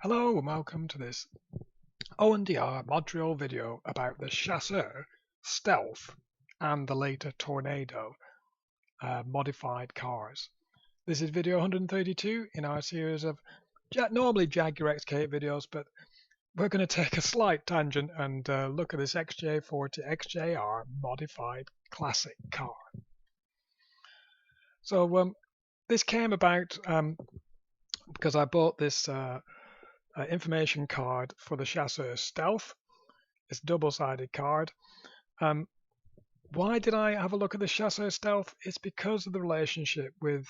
Hello and welcome to this O&DR Modurol video about the Chasseur Stealth and the later Tornado modified cars. This is video 132 in our series of normally Jaguar XK8 videos, but we're going to take a slight tangent and look at this XJ40 XJR modified classic car. So this came about because I bought this information card for the Chasseur Stealth. It's a double-sided card. Why did I have a look at the Chasseur Stealth? It's because of the relationship with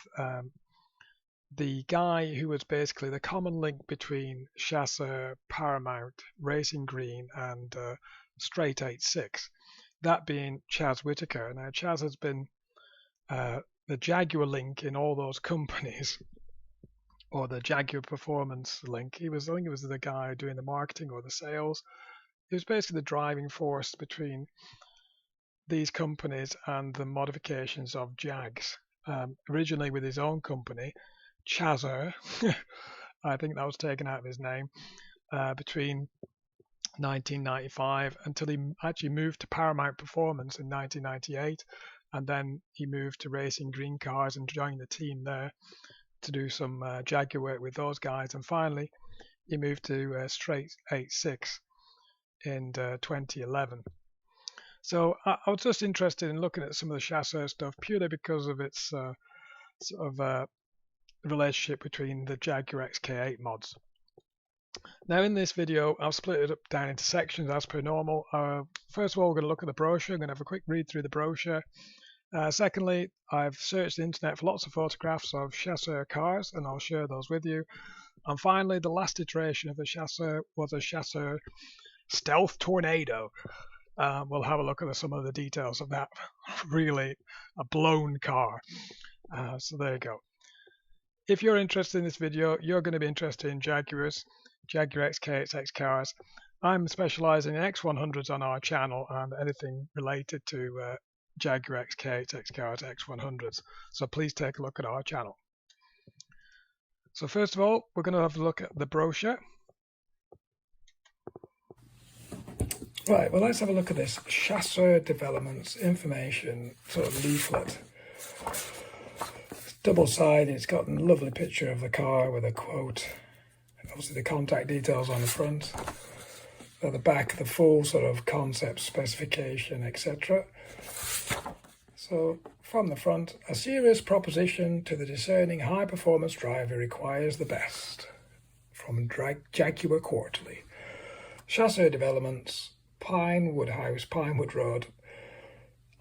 the guy who was basically the common link between Chasseur, Paramount, Racing Green, and Straight 86. That being Chas Whitaker. Now, Chas has been the Jaguar link in all those companies, or the Jaguar Performance link. I think he was the guy doing the marketing or the sales. He was basically the driving force between these companies and the modifications of Jags. Originally with his own company, Chasseur, I think that was taken out of his name, between 1995 until he actually moved to Paramount Performance in 1998, and then he moved to Racing Green Cars and joined the team there to do some Jaguar work with those guys, and finally he moved to Straight 86 in 2011. So I was just interested in looking at some of the Chasseur stuff purely because of its sort of relationship between the Jaguar XK8 mods. Now in this video I've split it up down into sections as per normal. First of all, we're going to look at the brochure. I'm going to have a quick read through the brochure. Secondly, I've searched the internet for lots of photographs of Chasseur cars, and I'll share those with you. And finally, the last iteration of the Chasseur was a Chasseur Stealth Tornado. We'll have a look at some of the details of that. Really a blown car. So there you go. If you're interested in this video, you're going to be interested in Jaguars, Jaguar XK8s, XKRs. I'm specialising in X100s on our channel and anything related to Jaguar XK8, XKRs, X100s. So please take a look at our channel. So first of all, we're going to have a look at the brochure. Right, well, let's have a look at this Chasseur Developments information sort of leaflet. It's double-sided. It's got a lovely picture of the car with a quote. Obviously the contact details on the front. At the back, the full sort of concept specification, etc. So from the front, a serious proposition to the discerning high-performance driver requires the best. From Jaguar Quarterly. Chasseur Developments, Pinewood House, Pinewood Road,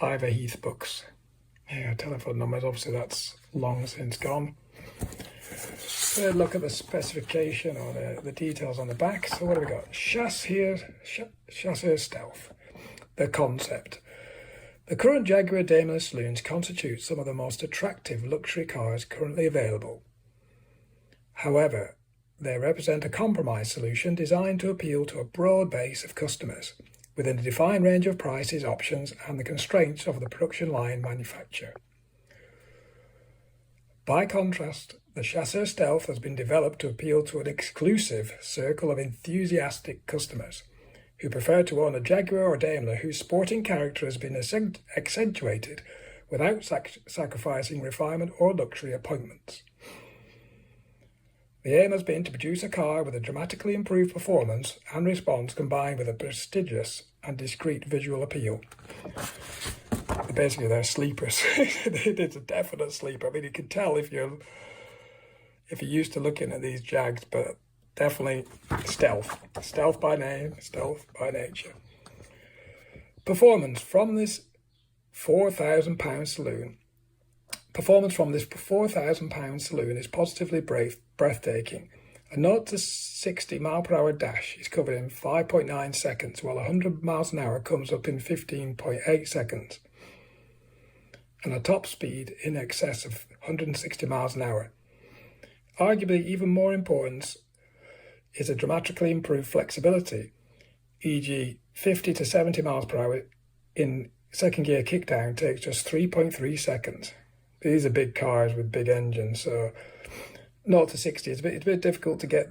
Ivor Heath Books. Yeah, telephone numbers, obviously that's long since gone. Third look at the specification or the details on the back. So what do we got? Chasseur Stealth. The concept. The current Jaguar Daimler saloons constitute some of the most attractive luxury cars currently available. However, they represent a compromise solution designed to appeal to a broad base of customers within a defined range of prices, options, and the constraints of the production line manufacture. By contrast, the Chasseur Stealth has been developed to appeal to an exclusive circle of enthusiastic customers who prefer to own a Jaguar or Daimler whose sporting character has been accentuated without sacrificing refinement or luxury appointments. The aim has been to produce a car with a dramatically improved performance and response combined with a prestigious and discreet visual appeal. Basically, they're sleepers. It's a definite sleeper. I mean, you can tell if you're used to looking at these Jags, but definitely stealth. Stealth by name, stealth by nature. Performance from this £4,000 saloon. Performance from this £4,000 saloon is positively breathtaking. A 0 to 60 mph dash is covered in 5.9 seconds, while 100 miles an hour comes up in 15.8 seconds. And a top speed in excess of 160 miles an hour. Arguably even more important is a dramatically improved flexibility, e.g. 50 to 70 miles per hour in second gear kickdown takes just 3.3 seconds. These are big cars with big engines, so 0 to 60 it's a bit difficult to get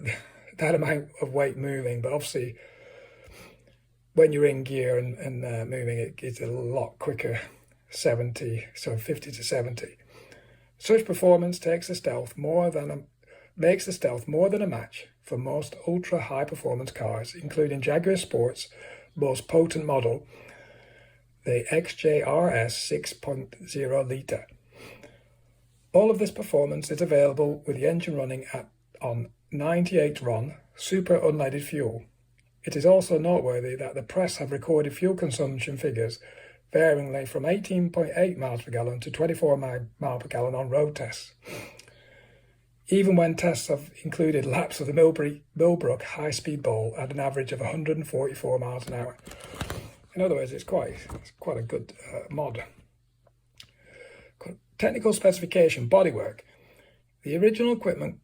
that amount of weight moving, but obviously when you're in gear and moving, it's a lot quicker, 50 to 70. Such performance makes the Stealth more than a match for most ultra high performance cars, including Jaguar Sport's most potent model, the XJR 6.0 litre. All of this performance is available with the engine running on 98 RON super unleaded fuel. It is also noteworthy that the press have recorded fuel consumption figures varying from 18.8 miles per gallon to 24 miles per gallon on road tests, even when tests have included laps of the Millbrook high-speed bowl at an average of 144 miles an hour. In other words, it's quite a good mod. Technical specification: bodywork. The original equipment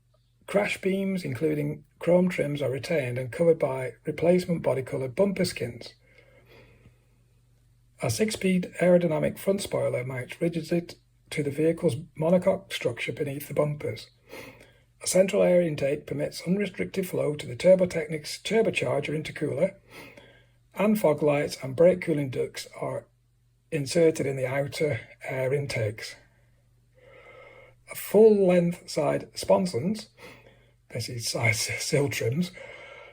crash beams, including chrome trims, are retained and covered by replacement body-coloured bumper skins. A 6-speed aerodynamic front spoiler mounts rigidly to the vehicle's monocoque structure beneath the bumpers. A central air intake permits unrestricted flow to the Turbotechnic's turbocharger intercooler, and fog lights and brake cooling ducts are inserted in the outer air intakes. A full-length side sponsons, basically side sill trims,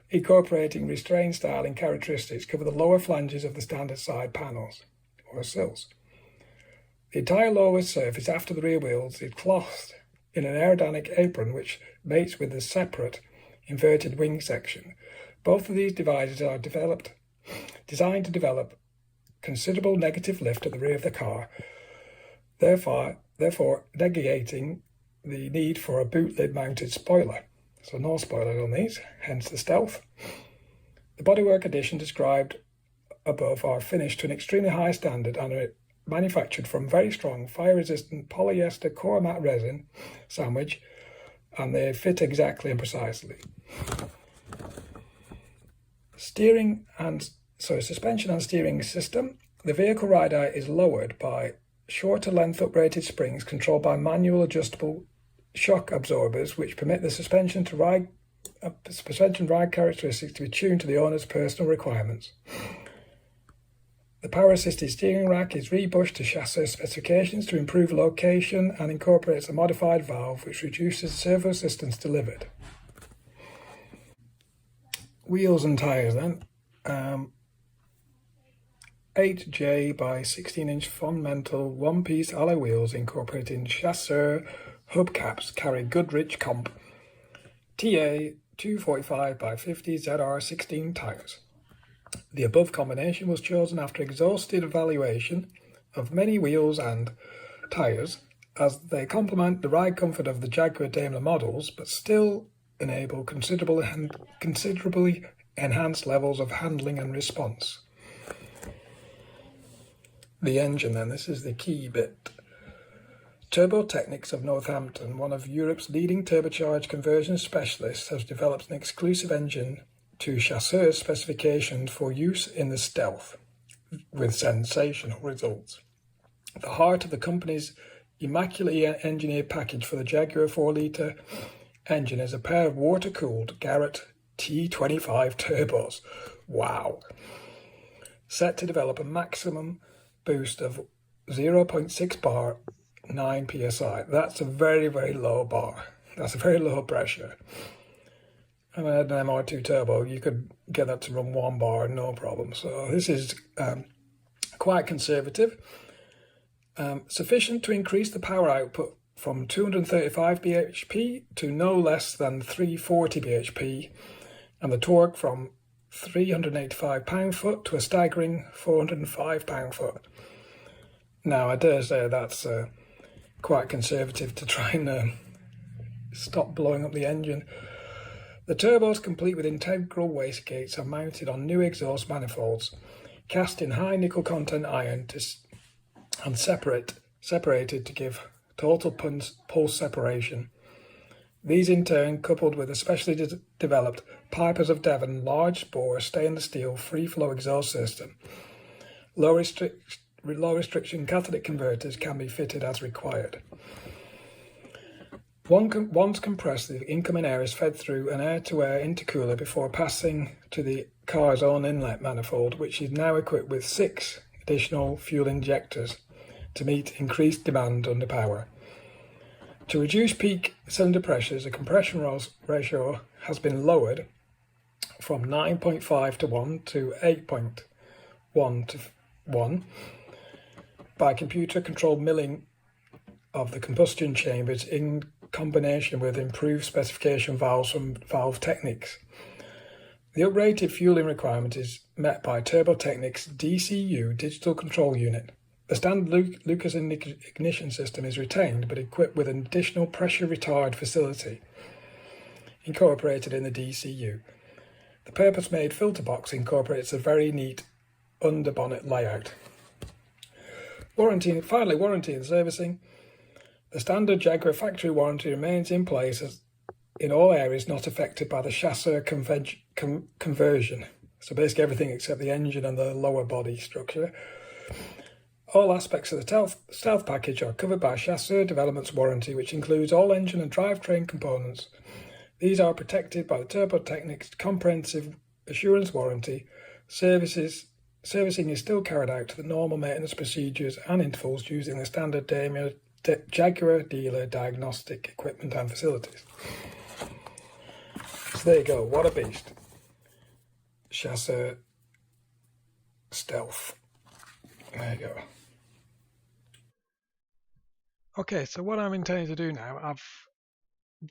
incorporating restrained styling characteristics, cover the lower flanges of the standard side panels, or sills. The entire lower surface after the rear wheels is clothed in an aerodynamic apron which mates with the separate inverted wing section. Both of these devices are designed to develop considerable negative lift at the rear of the car, therefore negating the need for a boot lid mounted spoiler. So no spoilers on these, hence the Stealth. The bodywork addition described above are finished to an extremely high standard and are manufactured from very strong fire-resistant polyester core mat resin sandwich, and they fit exactly and precisely. Suspension and steering system. The vehicle ride height is lowered by shorter length uprated springs controlled by manual adjustable shock absorbers, which permit the suspension ride characteristics to be tuned to the owner's personal requirements. The power-assisted steering rack is rebushed to chassis specifications to improve location and incorporates a modified valve which reduces servo assistance delivered. Wheels and tyres then. 8J by 16-inch fundamental one-piece alloy wheels incorporating Chasseur hubcaps carry Goodrich Comp TA 245 by 50 ZR 16 tyres. The above combination was chosen after exhaustive evaluation of many wheels and tyres, as they complement the ride comfort of the Jaguar Daimler models, but still enable considerably enhanced levels of handling and response. The engine then, this is the key bit. Turbotechnics of Northampton, one of Europe's leading turbocharged conversion specialists, has developed an exclusive engine to Chasseur's specifications for use in the Stealth, with sensational results. The heart of the company's immaculately engineered package for the Jaguar 4-litre engine is a pair of water-cooled Garrett T25 turbos. Wow! Set to develop a maximum boost of 0.6 bar, 9 psi. That's a very, very low bar. That's a very low pressure. And I had an MR2 turbo, you could get that to run 1 bar, no problem. So this is quite conservative. Sufficient to increase the power output from 235 bhp to no less than 340 bhp, and the torque from 385 pound-foot to a staggering 405 pound-foot. Now, I dare say that's quite conservative to try and stop blowing up the engine. The turbos, complete with integral wastegates, are mounted on new exhaust manifolds, cast in high nickel content iron and separated to give total pulse separation. These in turn, coupled with a specially developed Pipers of Devon large bore stainless steel free flow exhaust system. Low restriction catalytic converters can be fitted as required. Once compressed, the incoming air is fed through an air-to-air intercooler before passing to the car's own inlet manifold, which is now equipped with 6 additional fuel injectors to meet increased demand under power. To reduce peak cylinder pressures, the compression ratio has been lowered from 9.5 to 1 to 8.1 to 1 by computer-controlled milling of the combustion chambers in combination with improved specification valves from Valve Technics. The uprated fueling requirement is met by Turbo Technics DCU digital control unit. The standard Lucas ignition system is retained but equipped with an additional pressure retard facility incorporated in the DCU. The purpose-made filter box incorporates a very neat under-bonnet layout. Warranty and servicing. The standard Jaguar factory warranty remains in place in all areas not affected by the Chasseur conversion. So basically everything except the engine and the lower body structure. All aspects of the stealth package are covered by Chasseur Developments warranty, which includes all engine and drivetrain components. These are protected by the Turbo Technics comprehensive assurance warranty. Servicing is still carried out to the normal maintenance procedures and intervals using the standard Jaguar dealer diagnostic equipment and facilities. So there you go, what a beast. Chasseur Stealth. There you go. Okay, so what I'm intending to do now, I've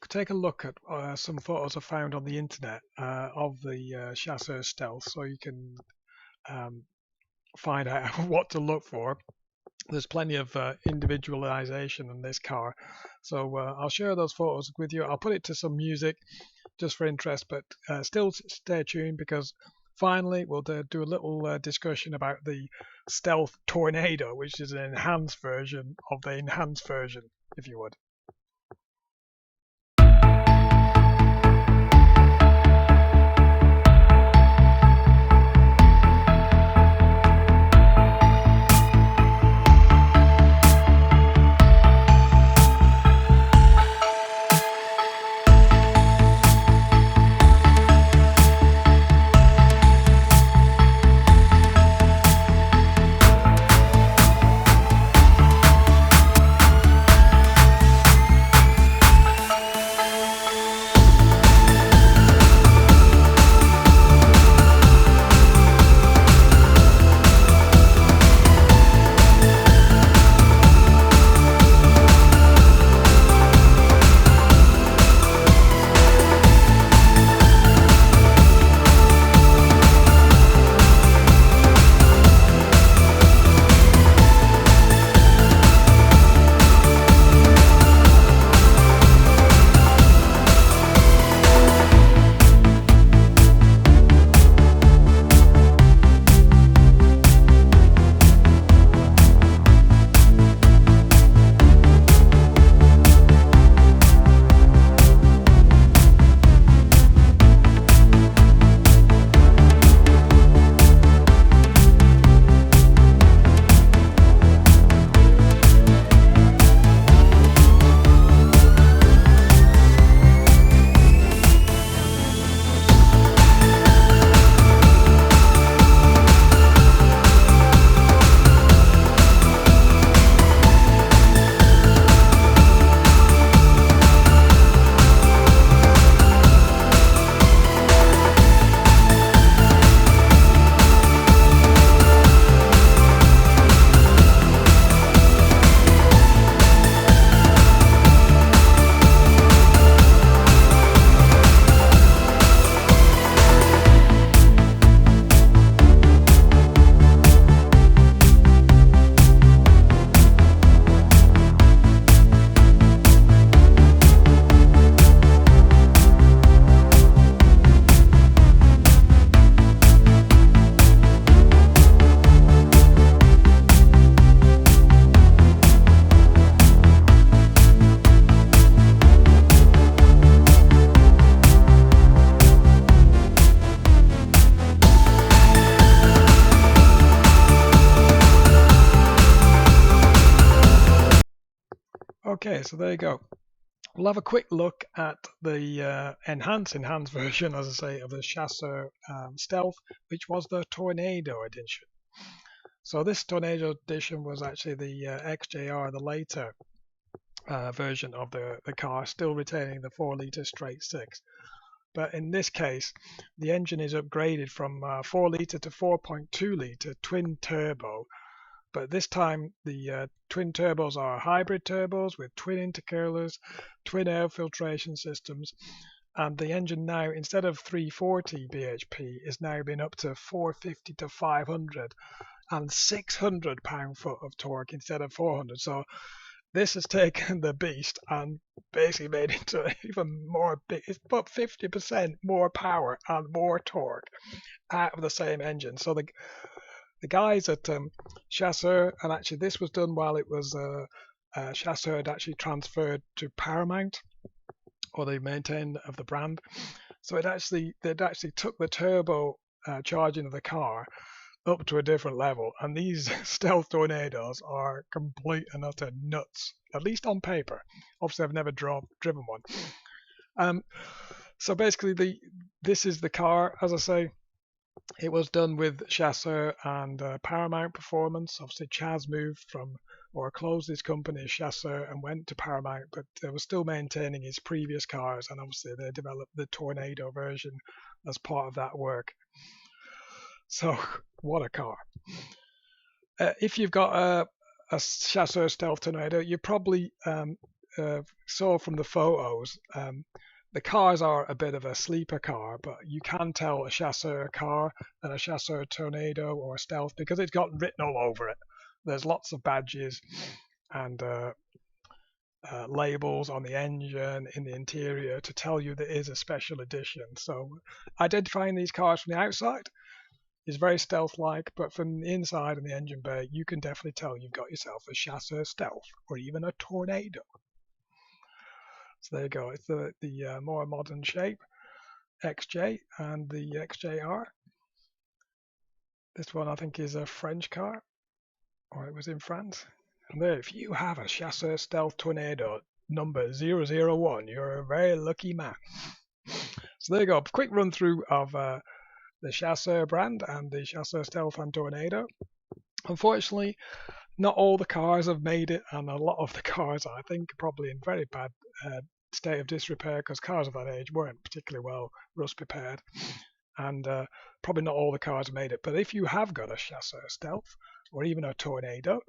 take a look at some photos I found on the internet of the Chasseur Stealth, so you can find out what to look for. There's plenty of individualization in this car, so I'll share those photos with you. I'll put it to some music just for interest, but still stay tuned, because finally we'll do a little discussion about the Stealth Tornado, which is an enhanced version of the enhanced version, if you would. Okay, so there you go. We'll have a quick look at the enhanced version, as I say, of the Chasseur Stealth, which was the Tornado edition. So this Tornado edition was actually the XJR, the later version of the car, still retaining the 4-litre straight 6. But in this case, the engine is upgraded from 4-litre to 4.2-litre twin turbo. But this time, the twin turbos are hybrid turbos with twin intercoolers, twin air filtration systems, and the engine now, instead of 340 bhp, is now been up to 450 to 500 and 600 pound-foot of torque instead of 400. So this has taken the beast and basically made it into even more big. It's about 50% more power and more torque out of the same engine. So the guys at Chasseur, and actually this was done while it was Chasseur had actually transferred to Paramount, or they maintained of the brand. So they'd actually took the turbo charging of the car up to a different level, and these Stealth Tornadoes are complete and utter nuts, at least on paper. Obviously I've never driven one. So basically this is the car, as I say. It was done with Chasseur and Paramount Performance. Obviously Chas moved from, or closed his company Chasseur and went to Paramount, but they were still maintaining his previous cars, and obviously they developed the Tornado version as part of that work. So what a car. If you've got a Chasseur Stealth Tornado, you probably saw from the photos, the cars are a bit of a sleeper car, but you can tell a Chasseur car and a Chasseur Tornado or a Stealth because it's got written all over it. There's lots of badges and labels on the engine, in the interior, to tell you there is a special edition. So identifying these cars from the outside is very stealth-like, but from the inside and the engine bay, you can definitely tell you've got yourself a Chasseur Stealth or even a Tornado. So there you go. It's the more modern shape, XJ and the XJR. This one I think is a French car, or it was in France. And there, if you have a Chasseur Stealth Tornado number 001, you're a very lucky man. So there you go. Quick run through of the Chasseur brand and the Chasseur Stealth and Tornado. Unfortunately, not all the cars have made it, and a lot of the cars, I think, are probably in very bad state of disrepair, because cars of that age weren't particularly well rust prepared, and probably not all the cars have made it. But if you have got a Chasseur Stealth or even a Tornado,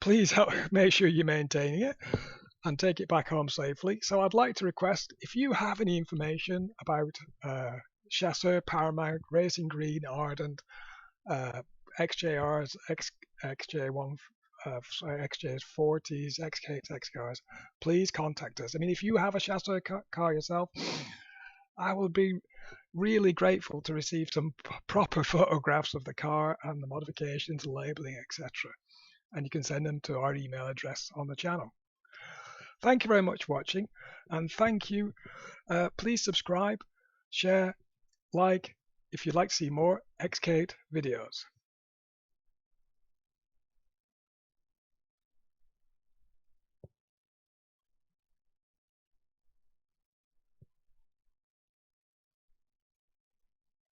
please make sure you're maintaining it and take it back home safely. So I'd like to request, if you have any information about Chasseur, Paramount, Racing Green, Ardent, XJRs, XJ40s, XK8s, XKRs, please contact us. I mean, if you have a Chasseur car yourself, I would be really grateful to receive some proper photographs of the car and the modifications, labeling, etc. And you can send them to our email address on the channel. Thank you very much for watching, and thank you. Please subscribe, share, like if you'd like to see more XK8 videos.